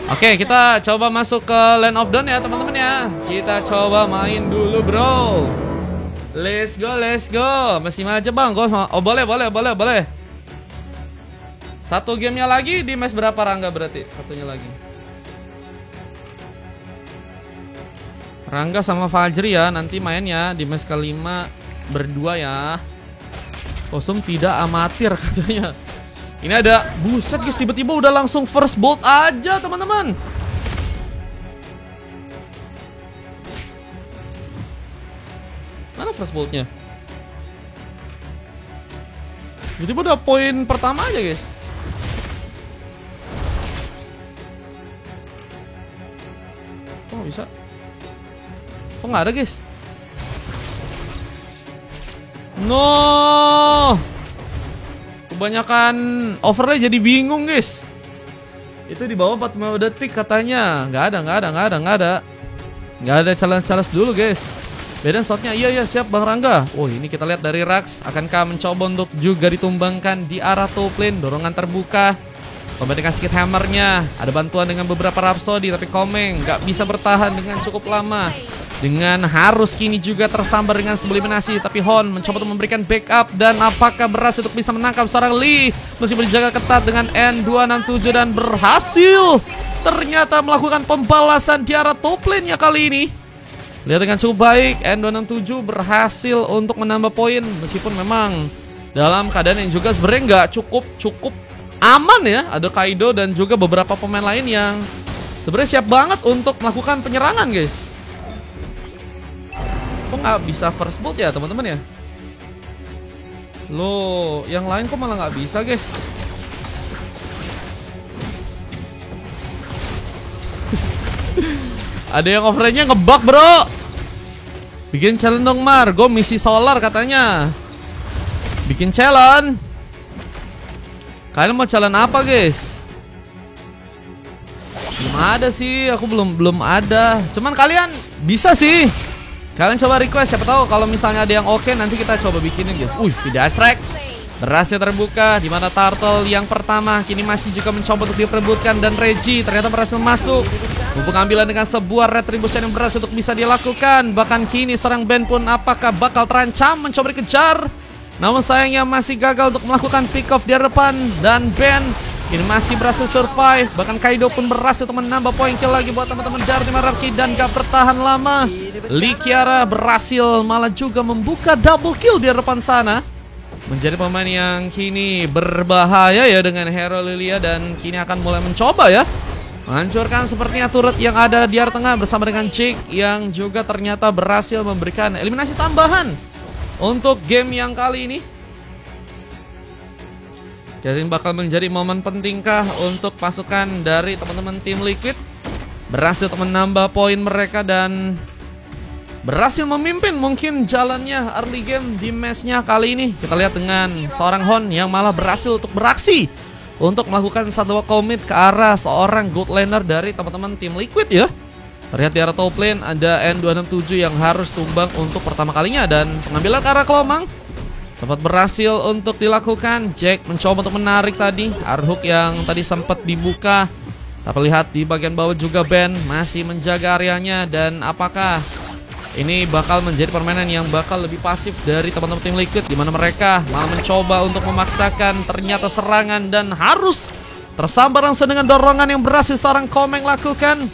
Oke, kita coba masuk ke Land of Dawn ya teman-teman ya. Kita coba main dulu bro. Let's go, let's go. Masih aja bang, oh boleh. Satu gamenya lagi di match berapa Rangga berarti? Satunya lagi Rangga sama Fajri ya, nanti mainnya di match kelima berdua ya. Kosum tidak amatir katanya. Ini ada, buset guys, tiba-tiba udah langsung first bolt aja teman-teman. Mana first boltnya? Tiba-tiba udah poin pertama aja guys. Oh bisa? Kok nggak ada guys? No, kebanyakan overlay jadi bingung guys. Itu di bawah 45 detik katanya. Nggak ada challenge dulu guys. Beda slotnya. Iya siap Bang Rangga. Oh ini kita lihat dari Rax. Akankah mencoba untuk juga ditumbangkan di arah top lane. Dorongan terbuka. Komeng dengan skit hammernya. Ada bantuan dengan beberapa Rhapsody. Tapi Komeng nggak bisa bertahan dengan cukup lama. Dengan harus kini juga tersambar dengan sebuah eliminasi. Tapi Hon mencoba untuk memberikan backup. Dan apakah berhasil untuk bisa menangkap seorang Lee. Masih berjaga ketat dengan N267. Dan berhasil ternyata melakukan pembalasan di arah top lane-nya kali ini. Lihat dengan cukup baik. N267 berhasil untuk menambah poin. Meskipun memang dalam keadaan yang juga sebenarnya nggak cukup aman ya. Ada Kaido dan juga beberapa pemain lain yang sebenarnya siap banget untuk melakukan penyerangan guys. Kok nggak bisa first bolt ya teman-teman ya? Loh, yang lain kok malah nggak bisa guys? Ada yang overlay-nya ngebug bro. Bikin challenge dong Mar. Gue misi solar katanya. Bikin challenge. Kalian mau challenge apa guys? Belum ada sih. Aku belum ada. Cuman kalian bisa sih. Kalian coba request, siapa tahu kalau misalnya ada yang oke nanti kita coba bikinin guys. Tidak strike. Berhasil terbuka di mana Turtle yang pertama kini masih juga mencoba untuk diperebutkan dan Reggie ternyata berhasil masuk. Pengambilan dengan sebuah retribution yang berhasil untuk bisa dilakukan. Bahkan kini seorang Ben pun apakah bakal terancam mencoba dikejar. Namun sayangnya masih gagal untuk melakukan pick off di depan dan Ben ini masih berhasil survive. Bahkan Kaido pun berhasil untuk menambah poin kill lagi buat teman-teman dari tim Hierarchy dan gak bertahan lama. Lee Kiara berhasil malah juga membuka double kill di depan sana. Menjadi pemain yang kini berbahaya ya dengan Hero Lilia dan kini akan mulai mencoba ya menghancurkan sepertinya turret yang ada di area tengah bersama dengan Jake yang juga ternyata berhasil memberikan eliminasi tambahan untuk game yang kali ini. Jadi bakal menjadi momen pentingkah untuk pasukan dari teman-teman tim Liquid berhasil menambah poin mereka dan berhasil memimpin mungkin jalannya early game di matchnya kali ini. Kita lihat dengan seorang Hon yang malah berhasil untuk beraksi untuk melakukan satu commit ke arah seorang gold laner dari teman-teman tim Liquid ya. Terlihat di arah top lane ada N267 yang harus tumbang untuk pertama kalinya dan pengambilan ke arah Kelomang sempat berhasil untuk dilakukan. Jack mencoba untuk menarik tadi Arhook yang tadi sempat dibuka. Tapi lihat di bagian bawah juga Ben masih menjaga areanya dan apakah ini bakal menjadi permainan yang bakal lebih pasif dari teman-teman tim Liquid di mana mereka malah mencoba untuk memaksakan ternyata serangan dan harus tersambar langsung dengan dorongan yang berhasil seorang Komeng lakukan.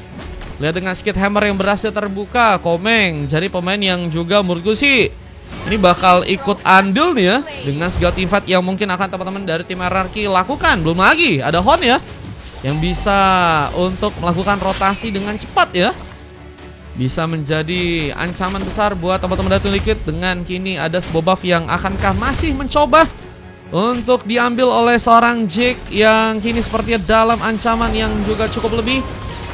Lihat dengan skit hammer yang berhasil terbuka. Komeng jadi pemain yang juga menurut gue sih ini bakal ikut andil nih ya dengan segala team fight yang mungkin akan teman-teman dari tim Hierarchy lakukan. Belum lagi ada Hon ya yang bisa untuk melakukan rotasi dengan cepat ya. Bisa menjadi ancaman besar buat teman-teman dari tim Liquid dengan kini ada sebuah buff yang akankah masih mencoba untuk diambil oleh seorang Jake yang kini sepertinya dalam ancaman yang juga cukup lebih.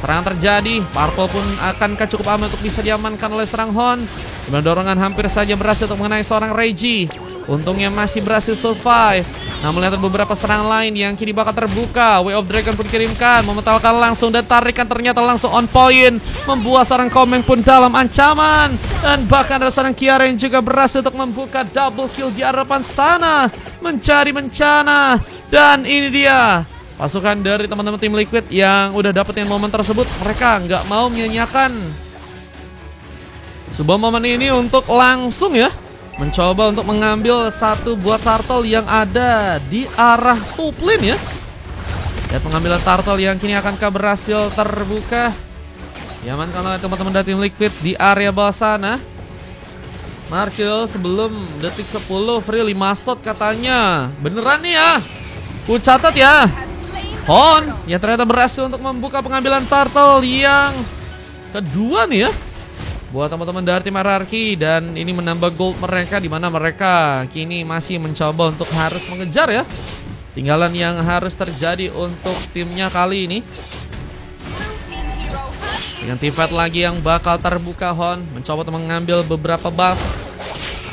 Serangan terjadi, Purple pun akankah cukup aman untuk bisa diamankan oleh serang Hon. Dimana dorongan hampir saja berhasil untuk mengenai seorang Reggie. Untungnya masih berhasil survive. Namun melihat beberapa serangan lain yang kini bakal terbuka. Way of Dragon pun dikirimkan, mementalkan langsung dan tarikan ternyata langsung on point. Membuat seorang Komeng pun dalam ancaman. Dan bahkan ada seorang Kiara yang juga berhasil untuk membuka double kill di hadapan sana. Mencari bencana. Dan ini dia pasukan dari teman-teman tim Liquid yang udah dapetin momen tersebut, mereka nggak mau menyanyiakan sebuah momen ini untuk langsung ya mencoba untuk mengambil satu buah turtle yang ada di arah top lane ya. Lihat pengambilan turtle yang kini akankah berhasil terbuka. Diamankan oleh teman-teman dari tim Liquid di area bawah sana. Markill sebelum detik 10 free 5 slot katanya. Beneran nih ya, ku catat ya. Hon ya ternyata berhasil untuk membuka pengambilan turtle yang kedua nih ya buat teman-teman dari tim RRQ, dan ini menambah gold mereka, dimana mereka kini masih mencoba untuk harus mengejar ya. Tinggalan yang harus terjadi untuk timnya kali ini. Dengan tim fight lagi yang bakal terbuka, Hon mencoba untuk mengambil beberapa buff.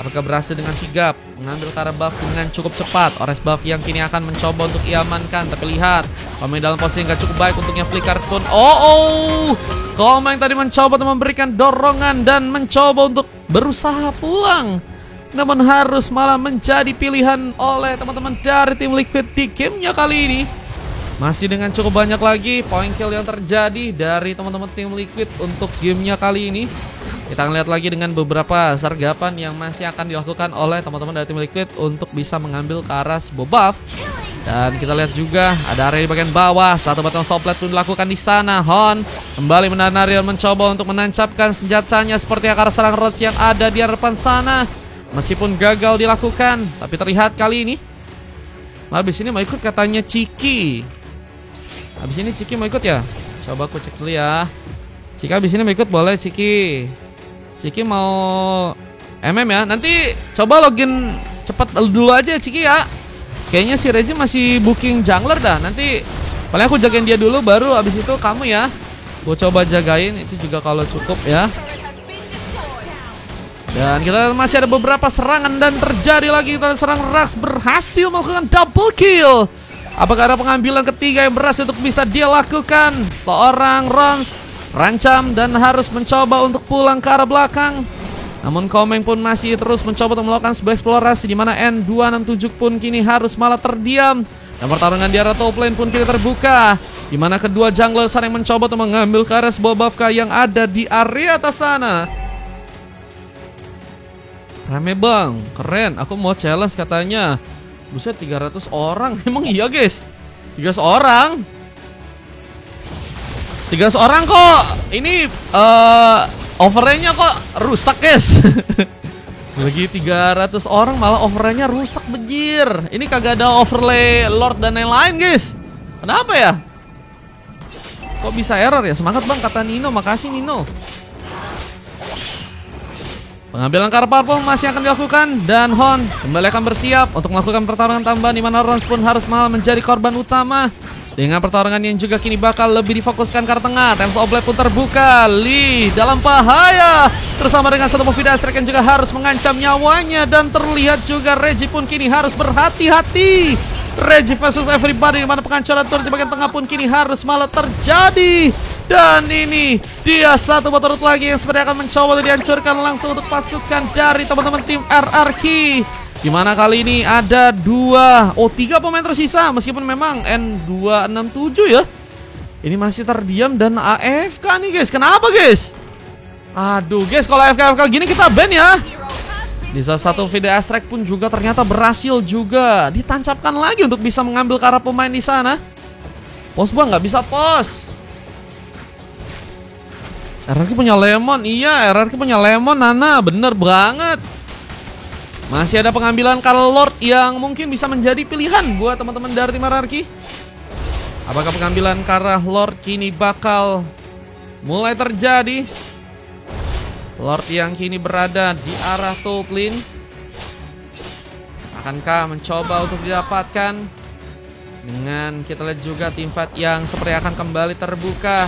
Apakah berhasil dengan sigap mengambil cara buff dengan cukup cepat? Ores buff yang kini akan mencoba untuk iamankan, tapi lihat Komeng dalam posisi yang gak cukup baik untuknya flicker pun. Komeng tadi mencoba untuk memberikan dorongan dan mencoba untuk berusaha pulang, namun harus malah menjadi pilihan oleh teman-teman dari tim Liquid di gamenya kali ini. Masih dengan cukup banyak lagi point kill yang terjadi dari teman-teman tim Liquid untuk gamenya kali ini. Kita lihat lagi dengan beberapa sergapan yang masih akan dilakukan oleh teman-teman dari tim Liquid untuk bisa mengambil ke arah sebuah buff. Dan kita lihat juga ada area di bagian bawah, satu batang soplet pun dilakukan di sana. Hon kembali menahan Ariel mencoba untuk menancapkan senjatanya seperti akar serang Rhodes yang ada di hadapan sana. Meskipun gagal dilakukan, tapi terlihat kali ini habis ini mau ikut katanya Ciki. Habis ini Ciki mau ikut ya? Coba aku cek dulu ya. Ciki habis ini mau ikut, boleh Ciki. Ciki mau MM ya. Nanti coba login cepat dulu aja Ciki ya. Kayaknya si Reggie masih booking jungler dah. Nanti paling aku jagain dia dulu, baru abis itu kamu ya. Gue coba jagain itu juga kalau cukup ya. Dan kita masih ada beberapa serangan dan terjadi lagi. Kita serang Rax berhasil melakukan double kill. Apakah ada pengambilan ketiga yang berhasil untuk bisa dia lakukan? Seorang Rons rancam dan harus mencoba untuk pulang ke arah belakang. Namun Komeng pun masih terus mencoba untuk melakukan sebuah eksplorasi, di mana N267 pun kini harus malah terdiam. Dan pertarungan di arah top lane pun kini terbuka, di mana kedua jungler saling mencoba untuk mengambil ke arah sebuah buffka yang ada di area atas sana. Rame bang, keren. Aku mau challenge katanya. Buset 300 orang, emang iya guys? 300 orang? 300 orang kok. Ini overlay-nya kok rusak guys. Lagi 300 orang malah overlay-nya rusak bejir. Ini kagak ada overlay Lord dan lain-lain guys. Kenapa ya? Kok bisa error ya? Semangat bang kata Nino, makasih Nino. Pengambilan card purple masih akan dilakukan, dan Hon kembali akan bersiap untuk melakukan pertarungan tambahan, di mana Rons pun harus malah menjadi korban utama. Dengan pertarungan yang juga kini bakal lebih difokuskan ke arah tengah. Temps of Blade pun terbuka. Lee dalam bahaya bersama dengan satu movie Dastrek yang juga harus mengancam nyawanya. Dan terlihat juga Reggie pun kini harus berhati-hati. Reggie versus everybody, di mana pengancuran turret di bagian tengah pun kini harus malah terjadi. Dan ini dia satu turret lagi yang sebenarnya akan mencoba untuk dihancurkan langsung untuk pasukan dari teman-teman tim RRQ. Dimana kali ini ada 3 pemain tersisa, meskipun memang N267 ya ini masih terdiam dan AFK nih guys. Kenapa guys? Aduh guys, kalau AFK gini kita ban ya. Di salah satu video Astrek pun juga ternyata berhasil juga ditancapkan lagi untuk bisa mengambil ke arah pemain di sana. Pos bang, nggak bisa pos. RRQ punya lemon, iya RRQ punya lemon Nana, bener banget. Masih ada pengambilan Karl Lord yang mungkin bisa menjadi pilihan buat teman-teman dari tim RRQ. Apakah pengambilan Karl Lord kini bakal mulai terjadi? Lord yang kini berada di arah top lane, akankah mencoba untuk didapatkan? Dengan kita lihat juga tim fight yang seperti akan kembali terbuka.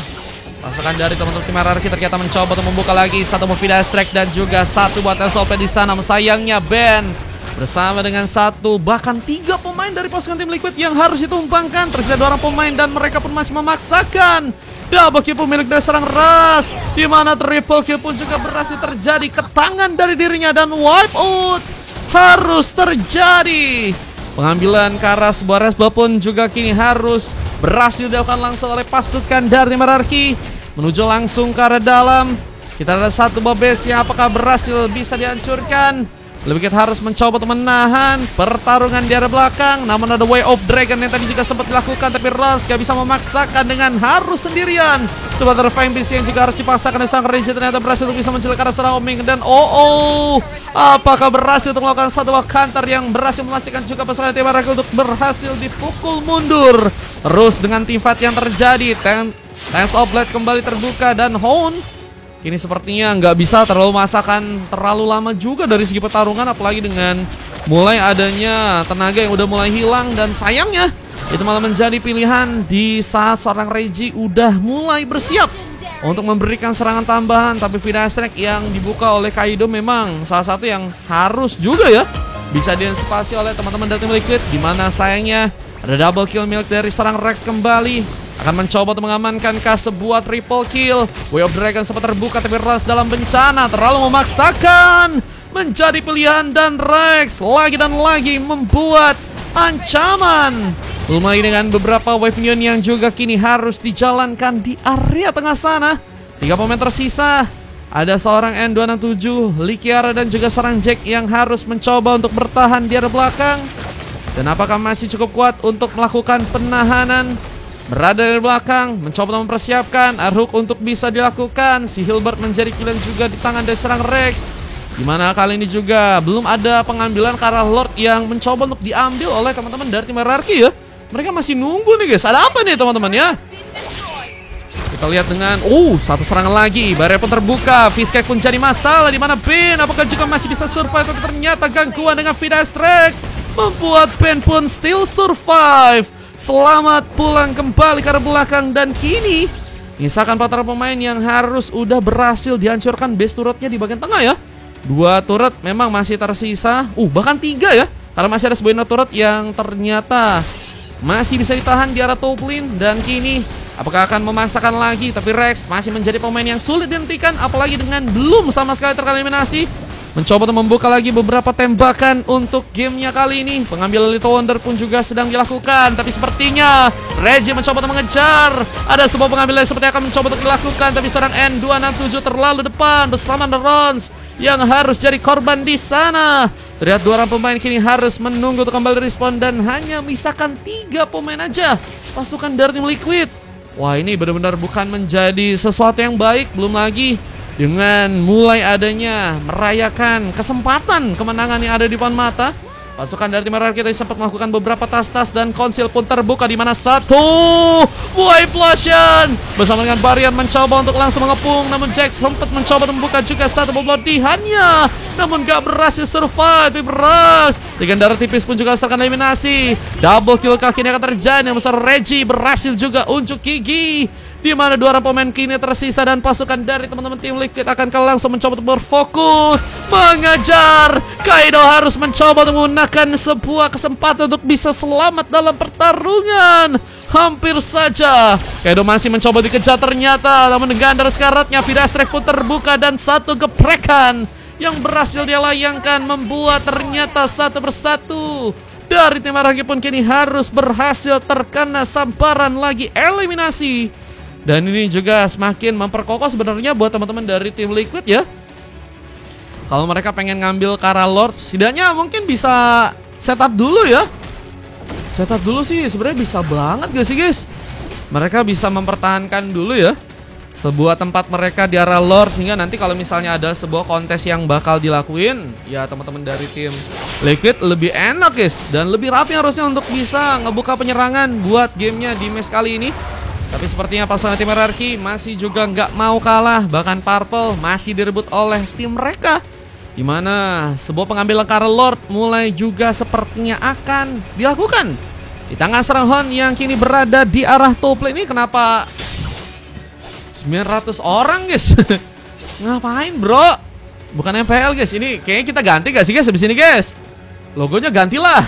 Pasukan dari teman-teman tim RRQ ternyata mencoba untuk membuka lagi satu movie Dastrek dan juga satu buat SOP di sana. Sayangnya Ben bersama dengan satu bahkan 3 pemain dari pasukan tim Liquid yang harus ditumpangkan. Tersisa 2 orang pemain dan mereka pun masih memaksakan double kill milik dari serang Ras, di mana triple kill pun juga berhasil terjadi ke tangan dari dirinya dan wipe out harus terjadi. Pengambilan ke arah sebuah resbah pun juga kini harus berhasil dilakukan langsung oleh pasukan dari tim hierarki. Menuju langsung ke arah dalam. Kita ada satu buah base yang apakah berhasil bisa dihancurkan. Lebih kita harus mencoba untuk menahan pertarungan di arah belakang. Namun ada Way of Dragon yang tadi juga sempat dilakukan, tapi Rons gak bisa memaksakan dengan harus sendirian. Coba Flying Beast yang juga harus dipaksakan dari sang Ranger ternyata berhasil untuk bisa menculik arah seorang Oming. Dan apakah berhasil untuk melakukan satu buah counter yang berhasil memastikan juga pasukan tim hierarki untuk berhasil dipukul mundur. Terus dengan team fight yang terjadi, Lance of Blade kembali terbuka dan Hound kini sepertinya nggak bisa terlalu lama juga dari segi pertarungan, apalagi dengan mulai adanya tenaga yang udah mulai hilang. Dan sayangnya itu malah menjadi pilihan di saat seorang Reggie udah mulai bersiap untuk memberikan serangan tambahan. Tapi Vida Strike yang dibuka oleh Kaido memang salah satu yang harus juga ya bisa diantisipasi oleh teman-teman dari tim Liquid. Dimana sayangnya ada double kill milik dari seorang Rex kembali. Akan mencoba untuk mengamankan sebuah triple kill. Way of Dragon sempat terbuka, tapi Ras dalam bencana terlalu memaksakan menjadi pilihan. Dan Rex lagi dan lagi membuat ancaman. Belum lagi dengan beberapa wave minion yang juga kini harus dijalankan di area tengah sana. 3 pemain tersisa. Ada seorang N267, Likiara dan juga seorang Jack yang harus mencoba untuk bertahan di area belakang. Dan apakah masih cukup kuat untuk melakukan penahanan? Berada di belakang, mencoba mempersiapkan Arhook untuk bisa dilakukan. Si Hilbert menjadi killing juga di tangan dari serang Rex. Dimana kali ini juga belum ada pengambilan karena Lord yang mencoba untuk diambil oleh teman-teman dari tim hierarki ya. Mereka masih nunggu nih guys. Ada apa nih teman-teman ya? Kita lihat dengan satu serangan lagi. Barrier pun terbuka. Fiskek pun jadi masalah. Dimana Ben apakah juga masih bisa survive? Tapi ternyata gangguan dengan Vida Strike membuat Ben pun still survive. Selamat pulang kembali ke arah belakang. Dan kini misalkan para pemain yang harus udah berhasil dihancurkan base turretnya di bagian tengah ya. 2 turret memang masih tersisa. Bahkan 3 ya. Karena masih ada sebuah turret yang ternyata masih bisa ditahan di arah top lane. Dan kini apakah akan memaksakan lagi? Tapi Rex masih menjadi pemain yang sulit dihentikan, apalagi dengan belum sama sekali tereliminasi. Mencoba untuk membuka lagi beberapa tembakan untuk gamenya kali ini. Pengambilan Little Wonder pun juga sedang dilakukan. Tapi sepertinya Reggie mencoba untuk mengejar. Ada sebuah pengambilan yang seperti akan mencoba untuk dilakukan. Tapi seorang N267 terlalu depan bersama The Rons yang harus jadi korban di sana. Terlihat 2 orang pemain kini harus menunggu untuk kembali respon. Dan hanya misalkan 3 pemain aja pasukan dari tim Liquid. Wah, ini benar-benar bukan menjadi sesuatu yang baik. Belum lagi dengan mulai adanya merayakan kesempatan kemenangan yang ada di depan mata. Pasukan dari tim hierarki tadi sempat melakukan beberapa tas-tas dan konsil pun terbuka, di mana satu buah implosion bersama dengan Barian mencoba untuk langsung mengepung. Namun Jack sempat mencoba membuka juga satu buah bloodihannya, namun gak berhasil survive. Tapi beras dengan darah tipis pun juga akan eliminasi. Double kill kaki ini akan terjadi. Yang besar Reggie berhasil juga unjuk gigi, di mana 2 orang pemain kini tersisa. Dan pasukan dari teman-teman tim Liquid akan langsung mencoba untuk berfokus mengejar. Kaido harus mencoba untuk menggunakan sebuah kesempatan untuk bisa selamat dalam pertarungan. Hampir saja Kaido masih mencoba dikejar ternyata, namun dengan darah sekaratnya Vida Strike pun terbuka. Dan satu geprekan yang berhasil dia layangkan membuat ternyata satu persatu dari tim hierarki pun kini harus berhasil terkena sambaran lagi eliminasi. Dan ini juga semakin memperkokoh sebenarnya buat teman-teman dari tim Liquid ya. Kalau mereka pengen ngambil Kara Lord, setidaknya mungkin bisa setup dulu ya. Setup dulu sih sebenarnya bisa banget gak sih guys. Mereka bisa mempertahankan dulu ya sebuah tempat mereka di area Lord, sehingga nanti kalau misalnya ada sebuah kontes yang bakal dilakuin, ya teman-teman dari tim Liquid lebih enak guys. Dan lebih rapi harusnya untuk bisa ngebuka penyerangan buat gamenya di match kali ini. Tapi sepertinya pasukan tim hierarki masih juga nggak mau kalah. Bahkan Purple masih direbut oleh tim mereka, dimana sebuah pengambilan Kara Lord mulai juga sepertinya akan dilakukan di tangan serang Hon yang kini berada di arah top lane. Ini kenapa 900 orang guys? Ngapain bro? Bukan MPL guys. Ini kayaknya kita ganti gak sih guys habis ini guys? Logonya gantilah.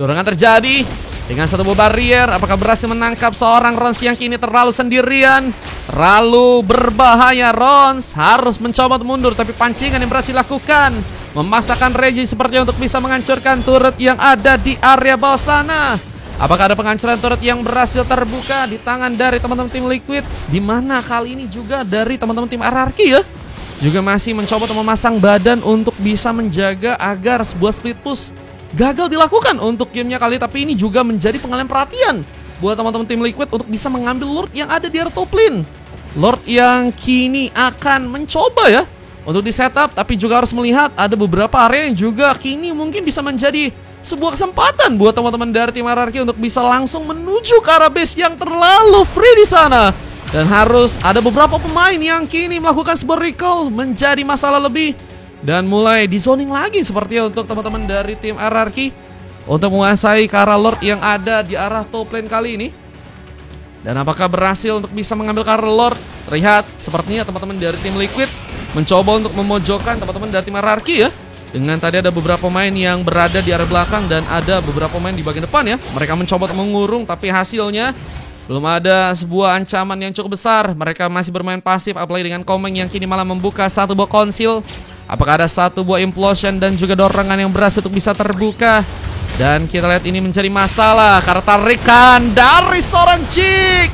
Dorongan terjadi dengan satu buah barrier. Apakah berhasil menangkap seorang Rons yang kini terlalu sendirian? Terlalu berbahaya. Rons harus mencoba untuk mundur, tapi pancingan yang berhasil dilakukan memaksakan Reggie sepertinya untuk bisa menghancurkan turret yang ada di area bawah sana. Apakah ada penghancuran turret yang berhasil terbuka di tangan dari teman-teman tim Liquid? Dimana kali ini juga dari teman-teman tim RRQ ya, juga masih mencoba untuk memasang badan untuk bisa menjaga agar sebuah split push gagal dilakukan untuk gamenya kali. Tapi ini juga menjadi pengalihan perhatian buat teman-teman tim Liquid untuk bisa mengambil Lord yang ada di area top lane. Lord yang kini akan mencoba ya untuk di setup, tapi juga harus melihat ada beberapa area yang juga kini mungkin bisa menjadi sebuah kesempatan buat teman-teman dari tim RRQ untuk bisa langsung menuju ke arah base yang terlalu free di sana. Dan harus ada beberapa pemain yang kini melakukan sebuah recall menjadi masalah lebih. Dan mulai di zoning lagi sepertinya untuk teman-teman dari tim RRQ untuk menguasai ke arah Lord yang ada di arah top lane kali ini. Dan apakah berhasil untuk bisa mengambil ke arah Lord? Terlihat sepertinya teman-teman dari tim Liquid mencoba untuk memojokkan teman-teman dari tim RRQ ya. Dengan tadi ada beberapa pemain yang berada di area belakang dan ada beberapa pemain di bagian depan ya. Mereka mencoba untuk mengurung, tapi hasilnya belum ada sebuah ancaman yang cukup besar. Mereka masih bermain pasif, apalagi dengan Komeng yang kini malah membuka satu buah konsil. Apakah ada satu buah implosion dan juga dorongan yang berhasil untuk bisa terbuka? Dan kita lihat ini menjadi masalah karena tarikan dari seorang Jig.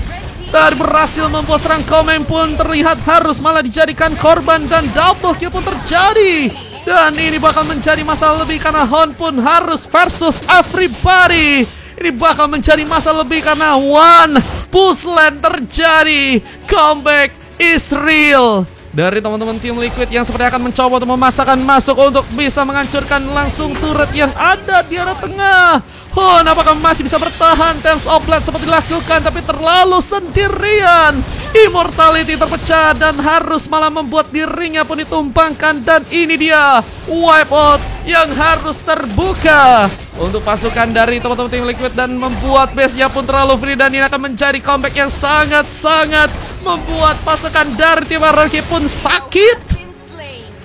Dan berhasil membuat serang Komeng pun terlihat harus malah dijadikan korban dan double kill pun terjadi. Dan ini bakal menjadi masalah lebih karena Hon pun harus versus everybody. Ini bakal menjadi masalah lebih karena one push lane terjadi. Comeback is real dari teman-teman tim Liquid yang seperti akan mencoba untuk memasakkan masuk untuk bisa menghancurkan langsung turret yang ada di area tengah. Hon apakah masih bisa bertahan? Tales of Blood seperti dilakukan tapi terlalu sendirian. Immortality terpecah dan harus malah membuat dirinya pun ditumpangkan. Dan ini dia wipeout yang harus terbuka untuk pasukan dari teman-teman tim Liquid dan membuat base-nya pun terlalu free. Dan ini akan menjadi comeback yang sangat-sangat membuat pasukan dari tim RRQ pun sakit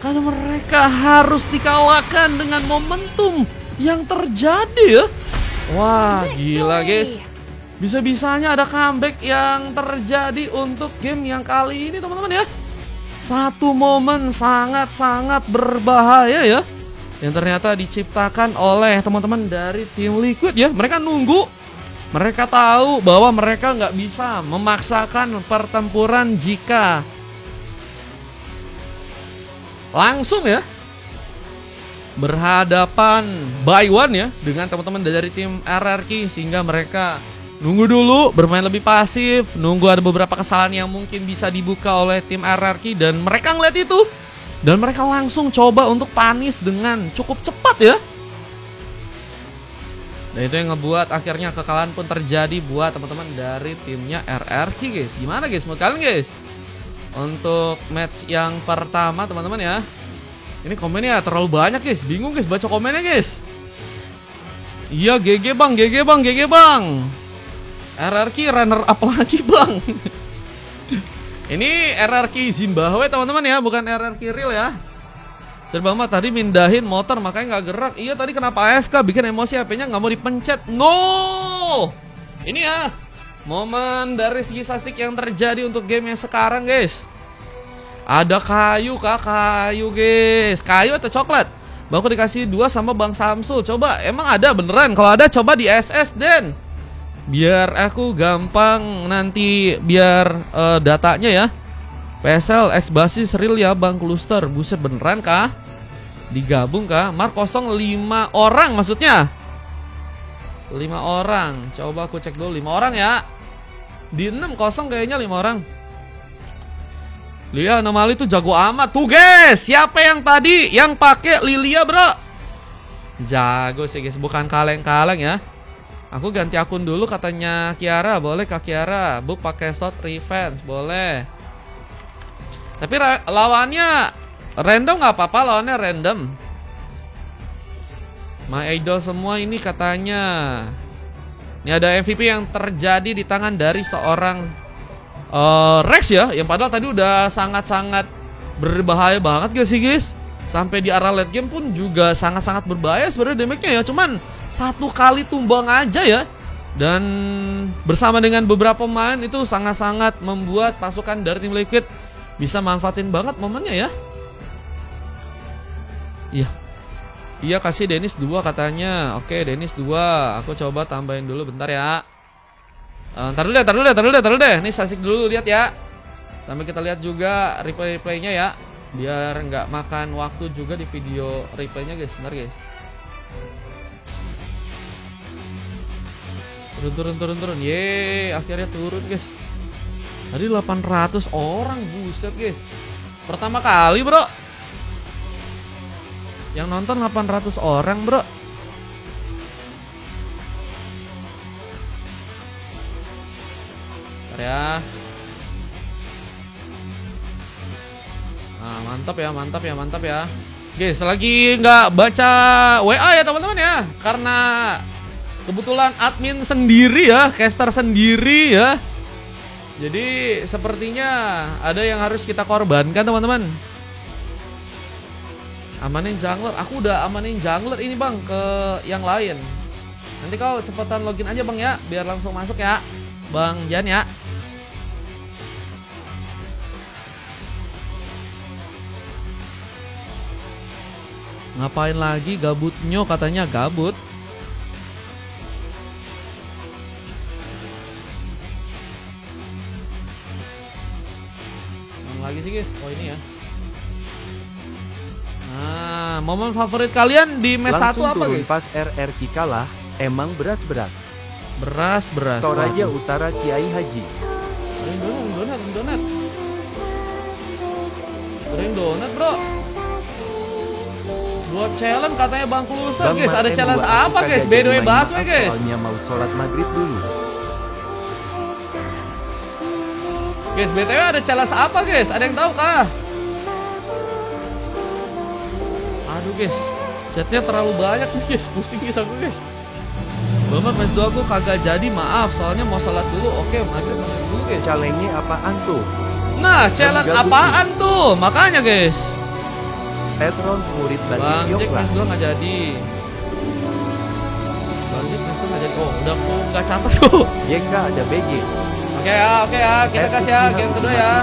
karena mereka harus dikalahkan dengan momentum yang terjadi ya. Wah gila guys, bisa-bisanya ada comeback yang terjadi untuk game yang kali ini teman-teman ya. Satu momen sangat-sangat berbahaya ya, yang ternyata diciptakan oleh teman-teman dari tim Liquid ya. Mereka nunggu, mereka tahu bahwa mereka nggak bisa memaksakan pertempuran jika langsung ya berhadapan by one ya dengan teman-teman dari tim RRQ, sehingga mereka nunggu dulu, bermain lebih pasif, nunggu ada beberapa kesalahan yang mungkin bisa dibuka oleh tim RRQ dan mereka ngeliat itu dan mereka langsung coba untuk panis dengan cukup cepat ya. Dan itu yang ngebuat akhirnya kekalahan pun terjadi buat teman-teman dari timnya RRQ guys. Gimana guys menurut kalian guys untuk match yang pertama teman-teman ya? Ini komennya terlalu banyak guys, bingung guys baca komennya guys. Iya GG bang, GG bang, GG bang. RRQ runner up lagi bang. Ini RRQ Zimbabwe teman-teman ya, bukan RRQ real ya. Serba mah tadi mindahin motor makanya nggak gerak. Iya tadi kenapa AFK, bikin emosi HP-nya nggak mau dipencet. No, ini ya momen dari segi statistik yang terjadi untuk game yang sekarang guys. Ada kayu kah? Kayu guys. Kayu atau coklat? Baku dikasih 2 sama Bang Samsul. Coba emang ada beneran? Kalau ada coba di SS Den, biar aku gampang nanti biar datanya ya. PSL X basis real ya Bang Kluster. Buset beneran kah? Digabung kah? Mark 05 orang maksudnya 5 orang. Coba aku cek dulu 5 orang ya. Di 60 kayaknya 5 orang. Lilia anomali tuh jago amat tuh guys. Siapa yang tadi yang pakai Lilia bro? Jago sih guys, bukan kaleng-kaleng ya. Aku ganti akun dulu katanya Kiara. Boleh Kak Kiara? Book pakai shot revenge boleh. Tapi lawannya random nggak apa-apa, lawannya random. My idol semua ini katanya. Ini ada MVP yang terjadi di tangan dari seorang Rex ya, yang padahal tadi udah sangat-sangat berbahaya banget gak sih guys. Sampai di arah late game pun juga sangat-sangat berbahaya sebenarnya damage-nya ya. Cuman satu kali tumbang aja ya. Dan bersama dengan beberapa pemain itu sangat-sangat membuat pasukan dari tim Liquid bisa manfaatin banget momennya ya. Iya. Iya, kasih Dennis 2 katanya. Oke, Dennis 2. Aku coba tambahin dulu bentar ya. Ntar dulu deh. Nih Sasik dulu lihat ya. Sambil kita lihat juga replay-replaynya ya. Biar nggak makan waktu juga di video replaynya guys. Bentar guys. Turun. Yeay, akhirnya turun guys. Tadi 800 orang, buset guys. Pertama kali bro yang nonton 800 orang bro. Bentar ya. Nah, mantap ya. Guys, lagi nggak baca WA ya teman-teman ya. Karena kebetulan admin sendiri ya, caster sendiri ya. Jadi sepertinya ada yang harus kita korbankan teman-teman. Amanin jungler, aku udah amanin jungler ini bang ke yang lain. Nanti kau cepetan login aja bang ya, biar langsung masuk ya, Bang Jan ya. Ngapain lagi gabutnya katanya gabut. Yang lagi sih guys, oh ini ya. Nah, momen favorit kalian di match 1 apa guys? Pas RRQ kalah, emang beras-beras. Beras. Toraja Utara Kiai Haji. Donat bro. Buat challenge katanya Bang Kluster guys. Ada challenge apa guys? BDW Baswe guys. Soalnya mau sholat maghrib dulu. Guys, BTW ada challenge apa guys? Ada yang tahu kah? Aduh guys, chatnya terlalu banyak nih guys, pusing guys aku guys. Bapak match 2 aku kagak jadi, maaf, soalnya mau sholat dulu. Oke, maghrib dulu guys. Challenge-nya apaan tuh? Nah, challenge apaan tuh? Makanya guys. Petrons murid basis Bang Jack Yokla. match 2 gak jadi. Bang Jack match 2 gak jadi. Oh, udah aku gak catat kok. YK ada BG. Oke ya, kita kasih ya game kedua ya.